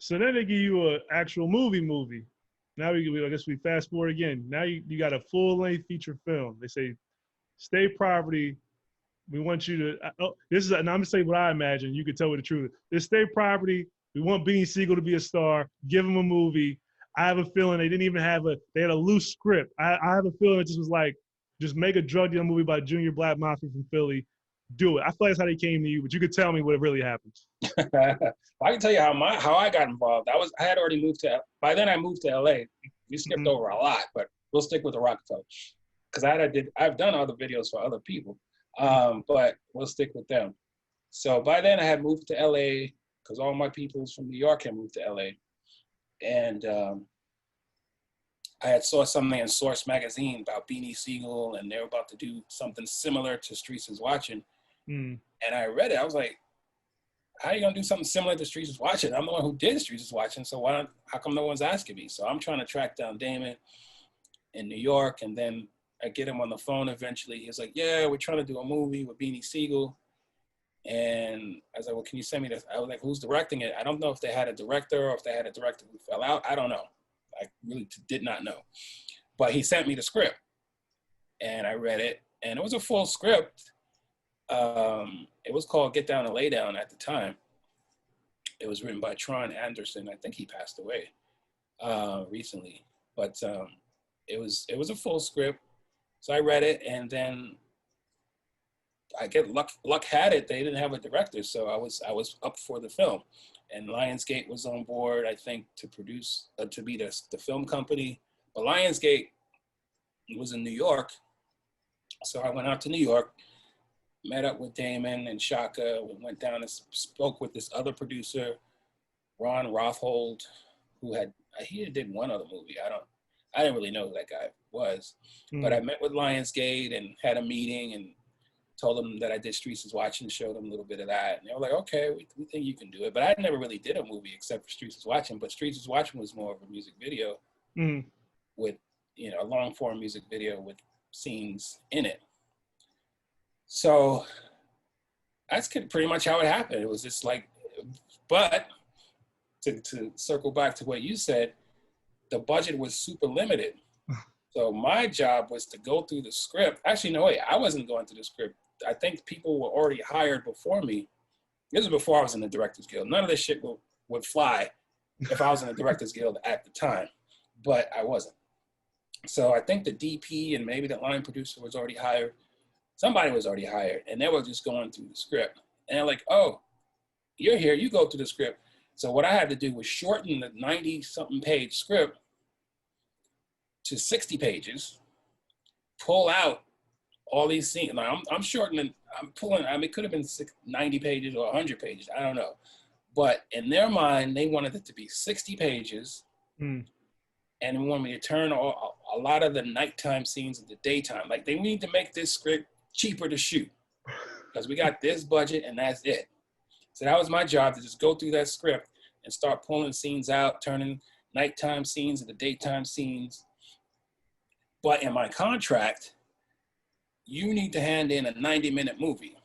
So then they give you an actual movie. Now I guess we fast forward again. Now you got a full length feature film. They say state property. We want you to. This is, and I'm gonna say what I imagine. You can tell me the truth. This state property. We want Beanie Sigel to be a star. Give him a movie. I have a feeling they didn't even have they had a loose script. I have a feeling it just was like, just make a drug dealer movie about Junior Black Mafia from Philly. Do it. I feel like that's how they came to you, but you could tell me what really happens. I can tell you how I got involved. I had already moved by then I moved to LA. We skipped over a lot, but we'll stick with the Rockefeller. Because I've done other videos for other people. But we'll stick with them. So by then I had moved to LA because all my peoples from New York had moved to LA. And I had saw something in Source magazine about Beanie Sigel, and they were about to do something similar to Streets is Watching. And I read it. I was like, how are you going to do something similar to Streets is Watching? I'm the one who did Streets is Watching, so how come no one's asking me? So I'm trying to track down Damon in New York, and then I get him on the phone eventually. He's like, yeah, we're trying to do a movie with Beanie Sigel. And I was like, well, can you send me this? I was like, who's directing it? I don't know if they had a director or if they had a director who fell out. I don't know. I really did not know. But he sent me the script. And I read it. And it was a full script. It was called Get Down and Lay Down at the time. It was written by Tron Anderson. I think he passed away recently. But it was a full script. So I read it, and then I get luck had it. They didn't have a director, so I was up for the film, and Lionsgate was on board, I think, to produce to be the film company. But Lionsgate was in New York, so I went out to New York, met up with Damon and Shaka. We went down and spoke with this other producer, Ron Rothhold, who he did one other movie. I didn't really know who that guy was, but I met with Lionsgate and had a meeting and told them that I did Streets is Watching, showed them a little bit of that. And they were like, okay, we think you can do it. But I never really did a movie except for Streets is Watching, but Streets is Watching was more of a music video with, a long form music video with scenes in it. So that's pretty much how it happened. It was just like, but to circle back to what you said, the budget was super limited. So my job was to go through the script. Actually, no, wait, I wasn't going through the script. I think people were already hired before me. This was before I was in the Directors Guild. None of this shit would fly if I was in the Directors Guild at the time, but I wasn't. So I think the DP and maybe the line producer was already hired. Somebody was already hired, and they were just going through the script. And they're like, oh, you're here, you go through the script. So what I had to do was shorten the 90-something page script to 60 pages, pull out all these scenes. Now, I'm shortening, I'm pulling, it could have been 90 pages or 100 pages, I don't know. But in their mind, they wanted it to be 60 pages, and they wanted me to turn a lot of the nighttime scenes into daytime. Like, they need to make this script cheaper to shoot because we got this budget and that's it. So that was my job, to just go through that script and start pulling scenes out, turning nighttime scenes into daytime scenes. But in my contract, you need to hand in a 90-minute movie,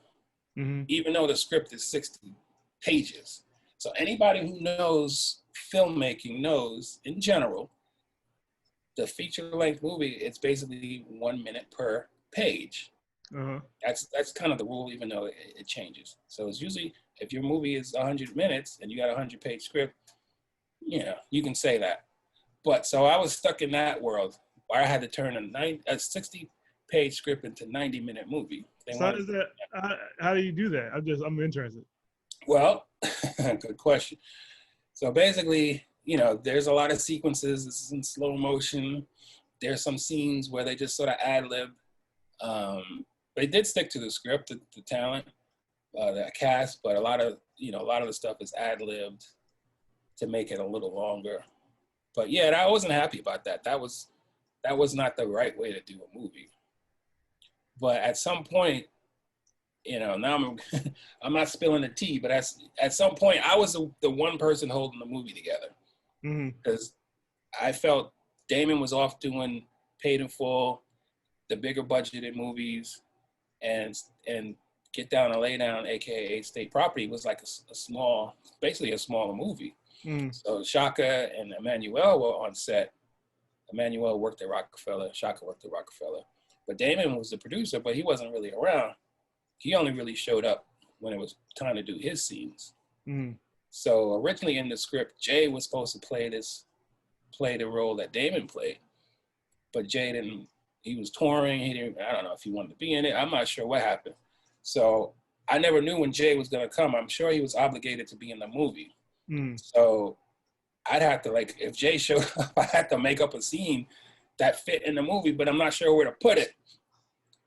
even though the script is 60 pages. So anybody who knows filmmaking knows, in general, the feature-length movie, it's basically 1 minute per page. That's kind of the rule, even though it changes. So it's usually, if your movie is 100 minutes and you got a 100-page script, you can say that. But so I was stuck in that world where I had to turn a 60-page script into 90-minute movie. So how do you do that? I'm interested. Well, good question. So basically, there's a lot of sequences. This is in slow motion. There's some scenes where they just sort of ad-lib. They did stick to the script, the talent, the cast, but a lot of the stuff is ad-libbed to make it a little longer. But yeah, I wasn't happy about that. That was not the right way to do a movie. But at some point, now I'm not spilling the tea, but at some point I was the one person holding the movie together, because I felt Damon was off doing Paid in Full, the bigger budgeted movies, and Get Down and Lay Down, aka State Property, was like a small, basically a smaller movie. So Shaka and Emmanuel were on set. Emmanuel worked at Rockefeller, Shaka worked at Rockefeller. But Damon was the producer, but he wasn't really around. He only really showed up when it was time to do his scenes. So originally in the script, Jay was supposed to play the role that Damon played. But Jay didn't, he was touring, I don't know if he wanted to be in it. I'm not sure what happened. So I never knew when Jay was gonna come. I'm sure he was obligated to be in the movie. So I'd have to, like, if Jay showed up, I had to make up a scene that fit in the movie, but I'm not sure where to put it.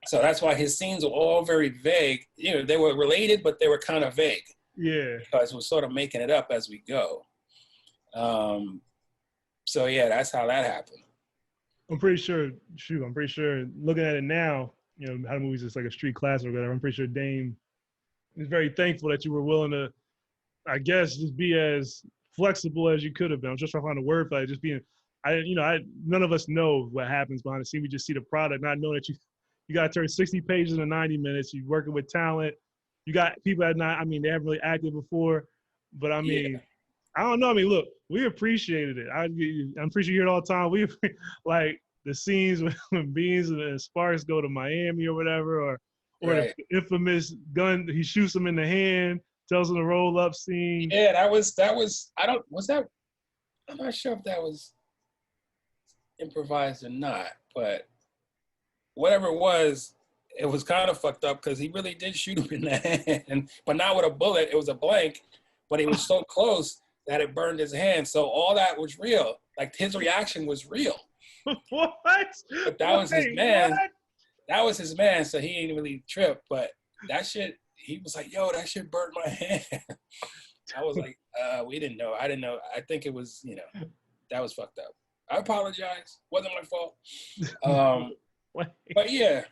So that's why his scenes were all very vague. You know, they were related, but they were kind of vague. Yeah. Because we're sort of making it up as we go. So yeah, that's how that happened. I'm pretty sure, looking at it now, you know, how the movie's just like a street classic or whatever, I'm pretty sure Dame is very thankful that you were willing to, I guess, just be as flexible as you could have been. I'm just trying to find a word for it. Just being, none of us know what happens behind the scene. We just see the product, not knowing that you got to turn 60 pages into 90 minutes. You're working with talent. You got people that they haven't really acted before. But I mean, I don't know. I mean, look, we appreciated it. I'm pretty sure you hear it all the time. We like the scenes when Beans and Sparks go to Miami or whatever, or Right. the infamous gun, he shoots him in the hand, tells him to roll up scene. Yeah, that was, I'm not sure if that was improvised or not, but whatever it was kind of fucked up because he really did shoot him in the hand, but not with a bullet. It was a blank, but he was so close that it burned his hand. So all that was real. Like, his reaction was real. What? But that was his man. What? That was his man, so he ain't really tripped. But that shit, he was like, yo, that shit burnt my hand. I was like, we didn't know. I didn't know. I think it was, that was fucked up. I apologize. Wasn't my fault. But yeah,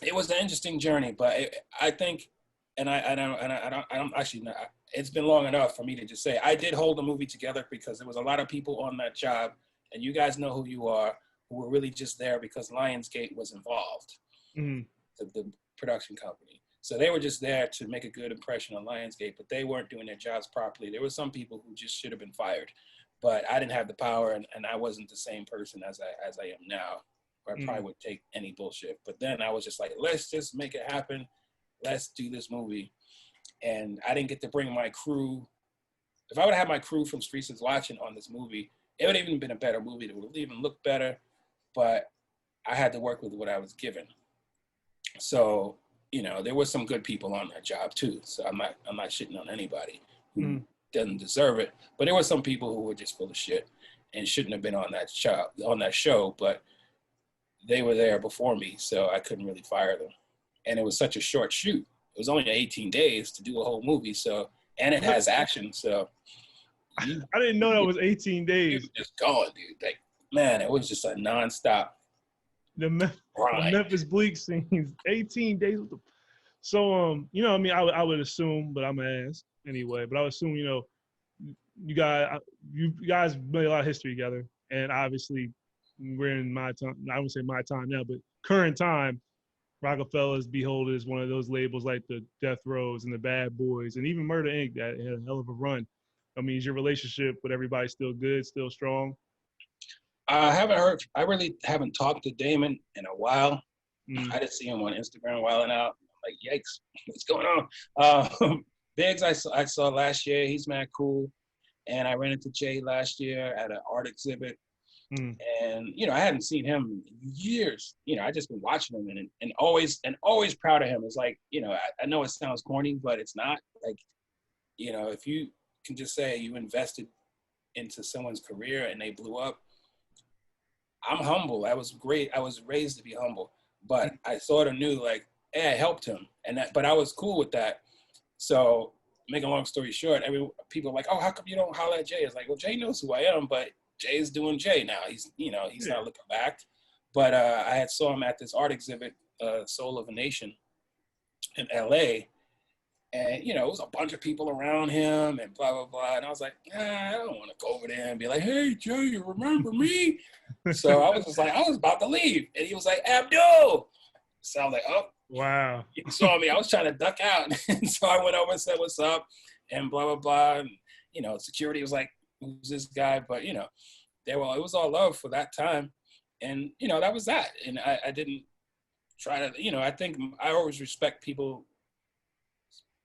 it was an interesting journey. But I think, and I don't actually know. It's been long enough for me to just say I did hold the movie together because there was a lot of people on that job, and you guys know who you are, who were really just there because Lionsgate was involved, the production company. So they were just there to make a good impression on Lionsgate, but they weren't doing their jobs properly. There were some people who just should have been fired, but I didn't have the power, and I wasn't the same person as I am now. I probably would take any bullshit. But then I was just like, let's just make it happen. Let's do this movie. And I didn't get to bring my crew. If I would have had my crew from Streets Is Watching on this movie, it would have even been a better movie. It would have even looked better. But I had to work with what I was given. So, there were some good people on that job too. So I'm not shitting on anybody who doesn't deserve it. But there were some people who were just full of shit and shouldn't have been on that show. But they were there before me, so I couldn't really fire them. And it was such a short shoot. It was only 18 days to do a whole movie, and it has action, so. I didn't know that was 18 days. It was just going, dude. Like, man, it was just a nonstop. The Memphis Bleak scenes, 18 days. So, I would assume, but I'm gonna ask anyway. But I would assume, you guys made a lot of history together, and obviously, we're in my time. I wouldn't say my time now, but current time. Rockefeller's Behold is one of those labels like the Death Rows and the Bad Boys and even Murder Inc. that had a hell of a run. I mean, is your relationship with everybody still good, still strong? I really haven't talked to Damon in a while. I just see him on Instagram wilding out. I'm like, yikes, what's going on? Biggs, I saw last year. He's mad cool. And I ran into Jay last year at an art exhibit. And, I hadn't seen him in years. I just been watching him and always proud of him. It's like, I know it sounds corny, but it's not. Like, if you can just say you invested into someone's career and they blew up, I'm humble. I was great. I was raised to be humble, but I sort of knew, like, hey, I helped him. But I was cool with that. So, make a long story short, people are like, oh, how come you don't holler at Jay? It's like, well, Jay knows who I am, but Jay's doing Jay now. He's not looking back. But I had saw him at this art exhibit, Soul of a Nation, in LA. And, it was a bunch of people around him and blah, blah, blah. And I was like, I don't want to go over there and be like, hey, Jay, you remember me? So I was just like, I was about to leave. And he was like, Abdul. So I was like, oh, Wow. He saw me. I was trying to duck out. And so I went over and said, what's up? And blah, blah, blah. And, you know, security was like, who's this guy? But, you know, it was all love for that time. And, you know, that was that. And I didn't try to, you know, I think I always respect people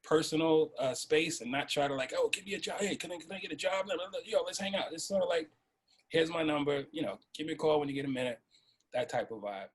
personal space and not try to like, oh, give me a job. Hey, can I get a job? Yo, let's hang out. It's sort of like, here's my number, you know, give me a call when you get a minute, that type of vibe.